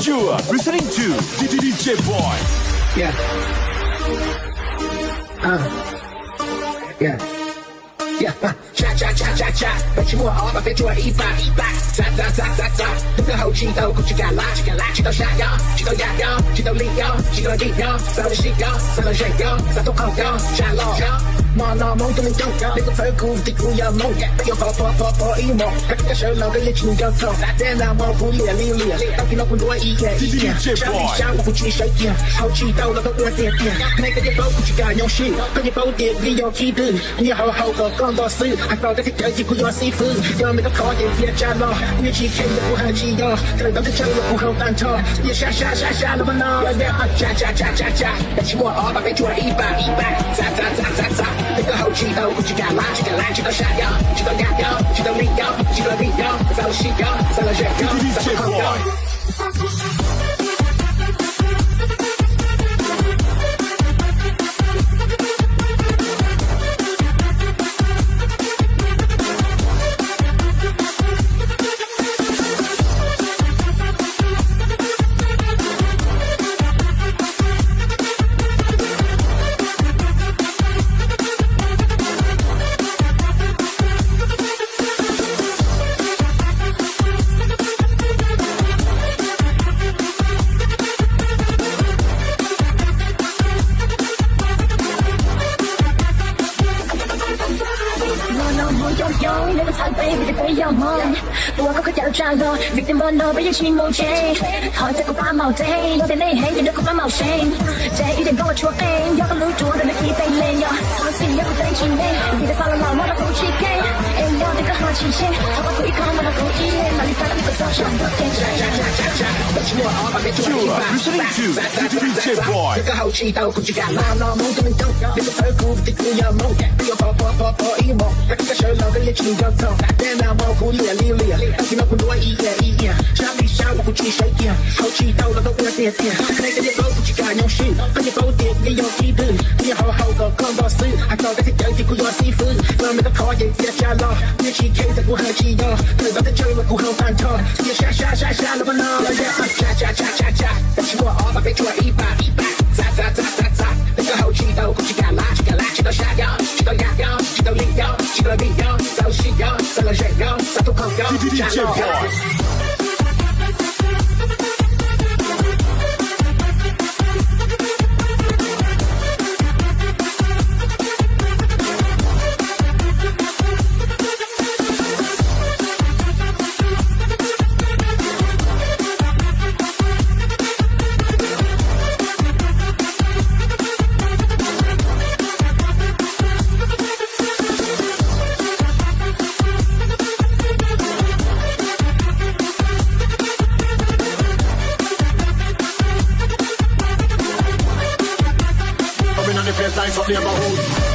You are listening to DJ Boy. Yeah. Yeah. Yeah, cha cha cha cha cha，本期末熬把飞出了一把，砸砸砸砸砸，整个后期都空气干拉，气到下腰，气到压腰，气到力腰，气到地腰，撒到西腰，撒到人腰，撒到后腰，下落腰。忙闹梦都能用，那个分股的股要弄，没有跑一摸，看个手老个也情就痛，在电脑模糊烈，当听到很多一眼，想理想我不去谁点，后期到了都我点，每个地方不去干用心，跟你保点你有体质，你好好个讲到死，还搞得是科技不用师傅，要每个考验别加了，乐器肯定不很急用，等到这成了不后单车，也下那么闹，加，本期末熬把飞出了一把，砸。那个后期都不去干拉，气到下腰，气到压腰，气到力腰，气到力腰，撒到西腰，撒到人腰，撒到后腰。我個有賺過，別定幫我俾一次冇情，台隻個把矛頂，我哋呢起人都個把矛聲，這一定幫我錯定，有個路途我哋咪幾倍靚呀，我是有個對前面，你的沙拉我的好氣勁，我哋個好氣勢，我把鬼看我的狗意，哪裡撒到你個手上都見着，本期末熬把飛出一把，DJ Boy，那個後期都不去幹，鬧夢都能動，你個分股的股要夢，不要跑一摸，看個手老個也情就痛，在電腦模糊烈，當聽到很多一眼，想理想我不去誰點，後期到了都我點，每個地方不去幹用心，跟你保點你有體質，你好好個講到死，還搞得是科技不用師傅，我們的考驗別加了，樂器肯定不很急用，等到這成了不後單車，也下那麼鬧，加，本期末熬把飛出了一把，砸，那個後期都不去幹拉，氣到下腰，氣到壓腰，氣到力腰，氣到力腰，撒到西腰，撒到人腰，撒到後腰，下落腰。Coming on the baseline from the neighborhood.